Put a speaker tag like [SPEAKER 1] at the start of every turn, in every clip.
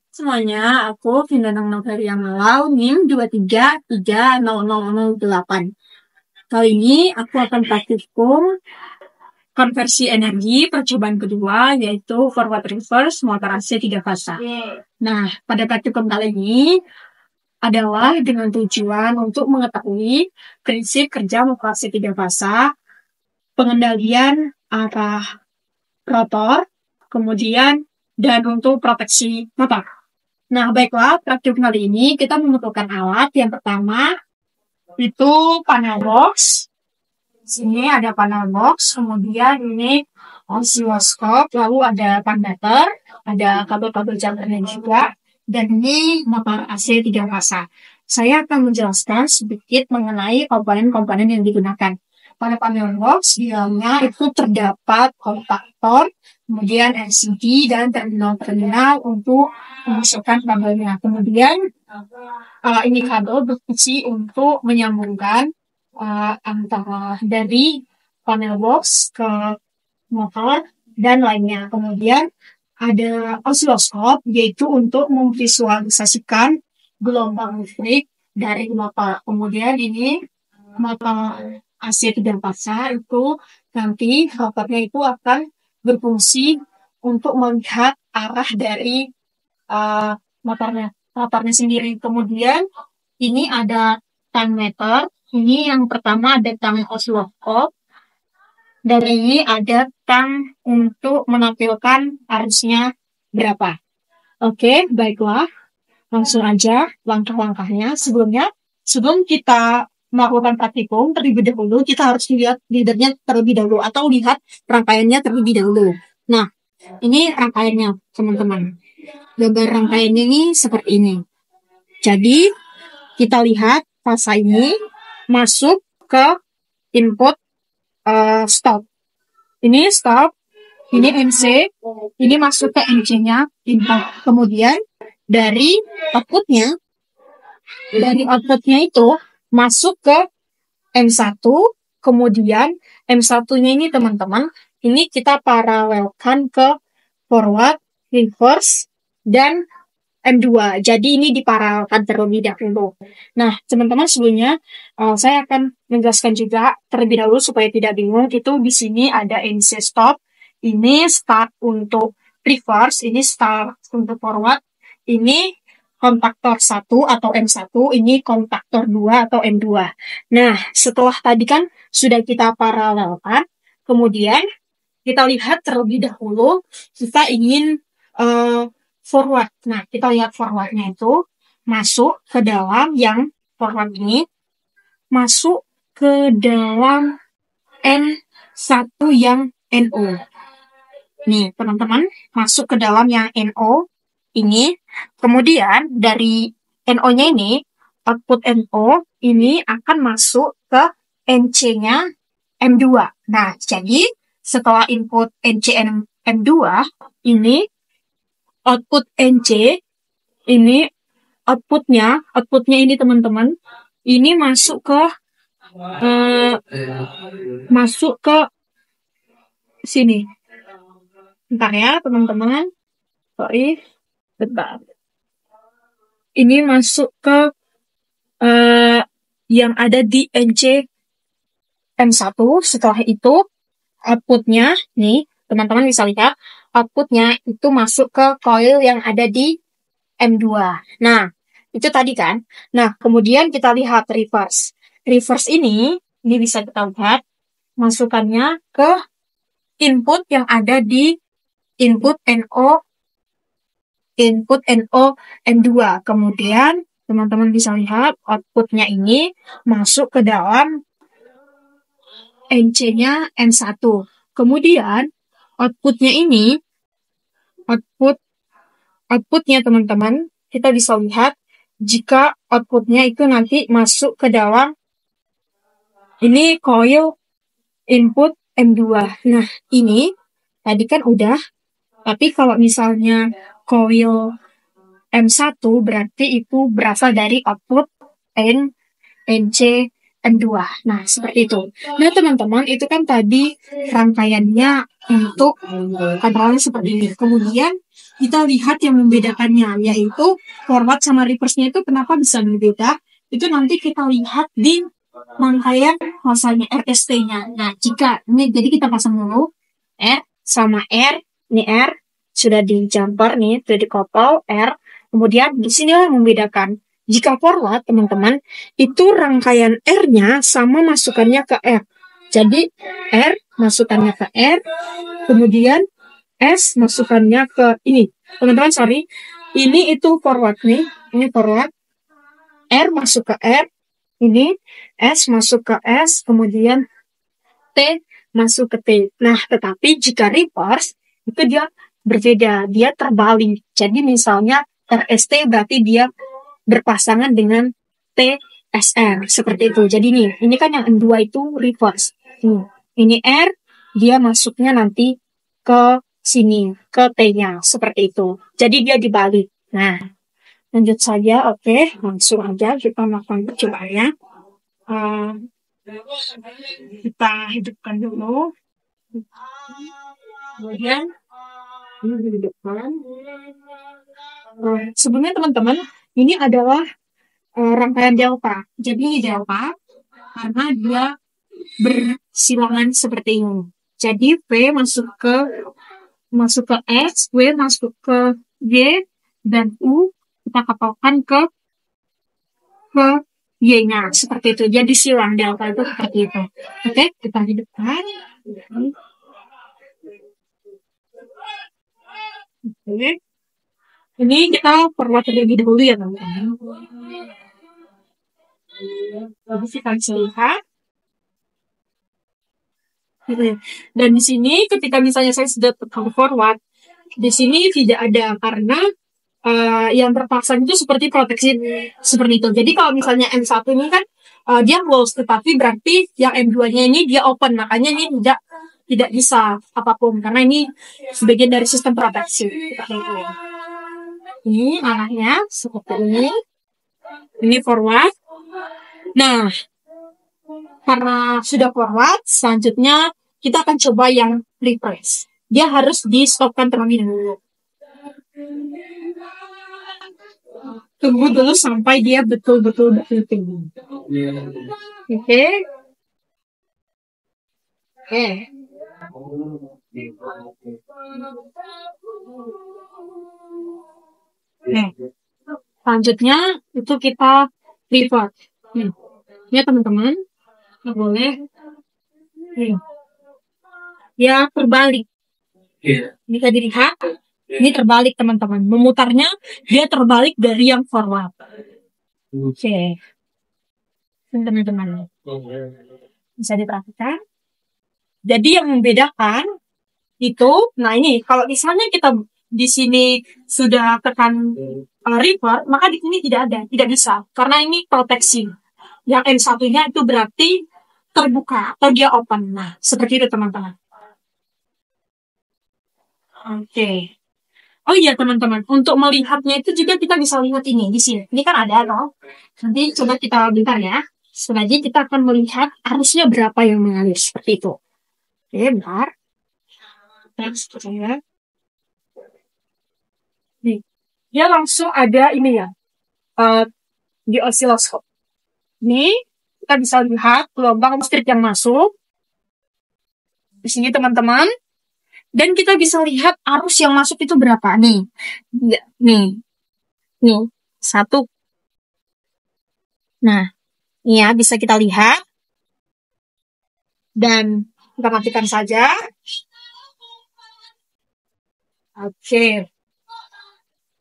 [SPEAKER 1] Semuanya, aku Vindanang Novelia Malau, NIM 2333008. Kali ini aku akan praktikum konversi energi percobaan kedua, yaitu forward reverse motor AC 3 fasa. Nah, pada praktikum kali ini adalah dengan tujuan untuk mengetahui prinsip kerja motor AC 3 fasa, pengendalian arah rotor, kemudian dan untuk proteksi motor. Nah, baiklah, praktikum kali ini kita membutuhkan alat. Yang pertama, itu panel box. Sini ada panel box, kemudian ini osiloskop, lalu ada panmeter, ada kabel-kabel jangkarnya juga, dan ini motor AC 3 fasa. Saya akan menjelaskan sedikit mengenai komponen-komponen yang digunakan. Pada panel box, di dalamnya itu terdapat kontaktor, kemudian LCD, dan terminal-terminal untuk memasukkan kabelnya. Kemudian, ini kabel berfungsi untuk menyambungkan antara dari panel box ke motor dan lainnya. Kemudian ada osiloskop, yaitu untuk memvisualisasikan gelombang listrik dari motor. Kemudian ini motor AC 3 fasa itu nanti rotornya itu akan berfungsi untuk melihat arah dari motornya sendiri. Kemudian ini ada timemeter. Ini yang pertama ada tang osiloskop. Dan ini ada tang untuk menampilkan arusnya berapa. Oke, baiklah. Langsung aja langkah-langkahnya. Sebelum kita melakukan praktikum terlebih dahulu, kita harus lihat leadernya terlebih dahulu atau lihat rangkaiannya terlebih dahulu. Nah, ini rangkaiannya, teman-teman. Gambar rangkaiannya ini seperti ini. Jadi, kita lihat fasa ini masuk ke input stop. Ini stop, ini NC, ini masuk ke NC-nya, input. Kemudian dari outputnya itu masuk ke M1, kemudian M1-nya ini teman-teman, ini kita paralelkan ke forward, reverse, dan M2. Jadi ini diparalelkan terlebih dahulu. Nah, teman-teman sebelumnya saya akan menjelaskan juga terlebih dahulu supaya tidak bingung. Itu di sini ada NC stop, ini start untuk reverse, ini start untuk forward, ini kontaktor 1 atau M1, ini kontaktor 2 atau M2. Nah, setelah tadi kan sudah kita paralelkan, kemudian kita lihat terlebih dahulu kita ingin forward. Nah, kita lihat forwardnya itu masuk ke dalam yang forward ini, masuk ke dalam N1 yang NO. Nih, teman-teman, masuk ke dalam yang NO ini. Kemudian dari NO-nya ini, output NO ini akan masuk ke NC-nya M2. Nah, jadi setelah input NC M2, ini output NC, ini outputnya ini teman-teman, ini masuk ke sini. Bentar ya teman-teman, sorry, bentar. Ini masuk ke yang ada di NC M1. Setelah itu outputnya, nih teman-teman bisa lihat, outputnya itu masuk ke coil yang ada di M2. Nah, itu tadi kan. Nah, kemudian kita lihat reverse. Reverse ini bisa kita lihat masukannya ke input yang ada di input NO M2. Kemudian teman-teman bisa lihat outputnya ini masuk ke dalam NC-nya M1. Kemudian outputnya ini, outputnya teman-teman, kita bisa lihat jika outputnya itu nanti masuk ke dalam ini coil input M2. Nah, ini tadi kan udah, tapi kalau misalnya coil M1 berarti itu berasal dari output NC M2. Nah, seperti itu. Nah, teman-teman, itu kan tadi rangkaiannya untuk kontrolnya seperti ini. Kemudian kita lihat yang membedakannya, yaitu forward sama reverse-nya itu kenapa bisa berbeda. Itu nanti kita lihat di rangkaian misalnya RST-nya. Nah, jika ini jadi kita pasang dulu R sama R, ini R sudah di jumper nih, sudah dikopel R. Kemudian di sini membedakan. Jika forward, teman-teman, itu rangkaian R-nya sama masukannya ke R. Jadi R masukannya ke R, kemudian S masukannya ke ini. Teman-teman, sorry. Ini itu forward nih. Ini forward. R masuk ke R. Ini S masuk ke S. Kemudian T masuk ke T. Nah, tetapi jika reverse, itu dia berbeda. Dia terbalik. Jadi misalnya RST berarti dia berpasangan dengan TSR. Seperti itu. Jadi ini kan yang N2 itu reverse. Ini R, dia masuknya nanti ke sini, ke T-nya. Seperti itu. Jadi dia dibalik. Nah, lanjut saja. Oke, langsung aja kita melakukan percobaannya. Kita hidupkan dulu. Kemudian ini dihidupkan. Sebenarnya teman-teman, ini adalah rangkaian delta. Jadi ini delta karena dia bersilangan seperti ini. Jadi V masuk ke X, W masuk ke Y, dan U kita kapalkan ke Y-nya. Seperti itu. Jadi silang delta itu seperti itu. Oke, kita hidupkan. Oke. Ini kita forward terlebih dahulu ya, teman-teman. Jadi kita bisa lihat. Dan di sini ketika misalnya saya sudah tekan forward, di sini tidak ada karena yang terpasang itu seperti proteksi seperti itu. Jadi kalau misalnya M1 ini kan dia close, tetapi berarti yang M2-nya ini dia open, makanya ini tidak bisa apapun karena ini sebagian dari sistem proteksi. Ini arahnya seperti ini. Ini forward. Nah, karena sudah forward, selanjutnya kita akan coba yang reverse. Dia harus di-stopkan terlebih dahulu. Tunggu dulu sampai dia betul-betul tinggi. Oke. Selanjutnya itu kita reverse. Ya teman-teman, boleh. Ya terbalik. Bisa dilihat. Ini terbalik teman-teman. Memutarnya dia terbalik dari yang forward. Oke. Teman-teman. Bisa diperhatikan. Jadi yang membedakan itu, nah ini kalau misalnya kita di sini sudah tekan reverse, maka di sini tidak bisa karena ini proteksi. Yang N1-nya itu berarti terbuka atau dia open. Nah, seperti itu teman-teman. Oke. Oh iya teman-teman, untuk melihatnya itu juga kita bisa lihat ini di sini. Ini kan ada loh. Nanti coba kita bentar ya. Selanjutnya kita akan melihat arusnya berapa yang mengalir seperti itu. Oke, bentar. Terus saya. Nih, dia langsung ada ini ya. Di osiloskop. Ini kita bisa lihat gelombang listrik yang masuk. Di sini teman-teman. Dan kita bisa lihat arus yang masuk itu berapa. Nih. 1. Nah, ini ya bisa kita lihat. Dan kita matikan saja. Oke.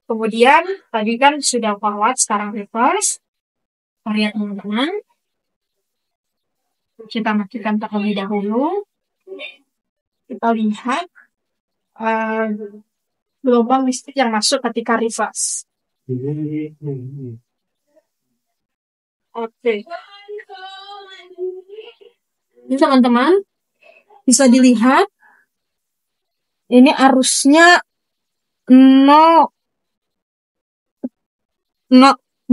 [SPEAKER 1] Kemudian tadi kan sudah forward, sekarang reverse. Kita lihat teman-teman. Kita matikan terlebih dahulu. Kita lihat gelombang listrik yang masuk ketika reverse. Oke. Ini teman-teman bisa dilihat ini arusnya 0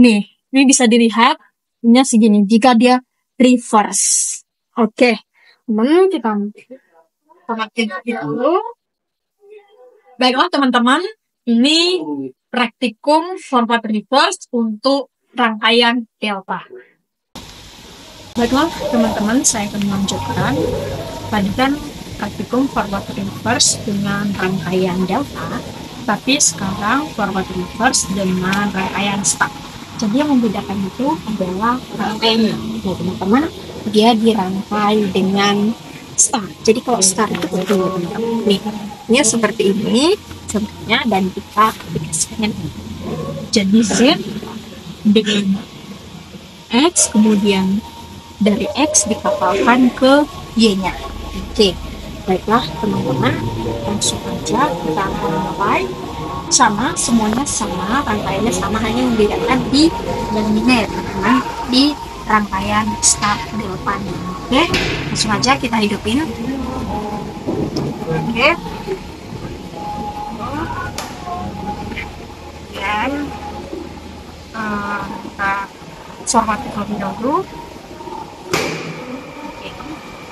[SPEAKER 1] nih. Ini bisa dilihat ini segini jika dia reverse. Oke. Kita matiin dulu. Baiklah teman-teman, Ini praktikum forward reverse untuk rangkaian delta. Baiklah teman-teman, saya akan melanjutkan. Tadi kan praktikum forward reverse dengan rangkaian delta, tapi sekarang forward reverse dengan rangkaian start. Jadi yang membedakan itu adalah rangkaiannya. Nah teman-teman, dia dirangkai dengan start. Jadi kalau start itu begini teman-teman. Nih, ini seperti ini contohnya, dan kita aplikasikan ini. Jadi Z dengan X, kemudian dari X dikapalkan ke Y-nya. Oke, baiklah teman-teman, langsung aja kita mulai. Sama, semuanya sama, rangkaiannya sama, hanya membedakan di laminate, teman-teman, di rangkaian start delta-nya. Oke, langsung aja kita hidupin. Oke, dan kita format terlebih dahulu.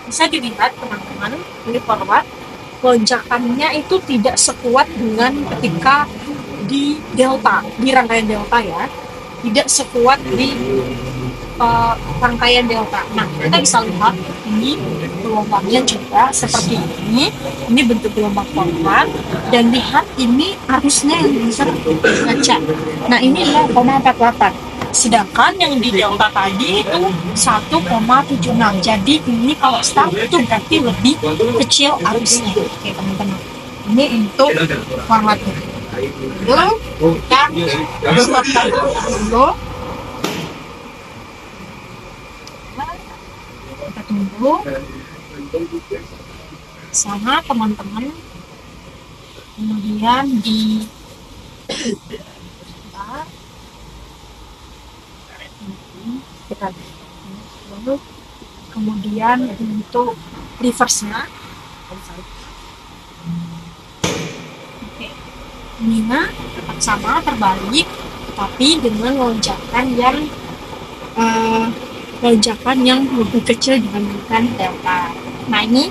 [SPEAKER 1] Bisa dilihat teman-teman, ini forward, lonjakannya itu tidak sekuat dengan ketika di delta, di rangkaian delta ya, tidak sekuat di rangkaian delta. Nah, kita bisa lihat ini gelombangnya juga seperti ini bentuk gelombang forward, dan lihat ini arusnya yang bisa baca. Nah, ini 0,48. Sedangkan yang di delta tadi itu 1,76. Jadi ini kalau start itu berarti lebih kecil arusnya. Oke teman-teman, ini untuk formatnya. Lalu kita stopkan dulu. Kita tunggu sama teman-teman. Kemudian di kita lalu kemudian untuk reverse-nya, oke, ini tetap sama, terbalik, tapi dengan lonjakan yang lebih kecil dibandingkan delta. Nah ini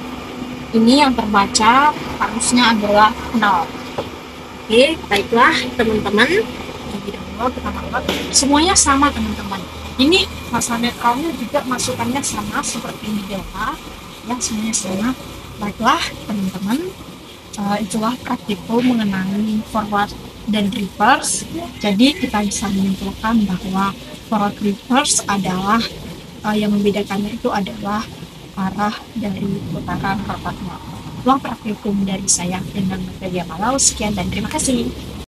[SPEAKER 1] yang terbaca harusnya adalah 0. Oke, baiklah teman-teman, semuanya sama teman-teman. Ini masa netralnya juga masukannya sama seperti di delta, ya semuanya sama. Baiklah teman-teman, itulah praktikum mengenai forward dan reverse. Jadi kita bisa menyimpulkan bahwa forward reverse adalah yang membedakannya itu adalah arah dari putaran robotnya. Itulah praktikum dari saya dengan materi Malau. Sekian dan terima kasih.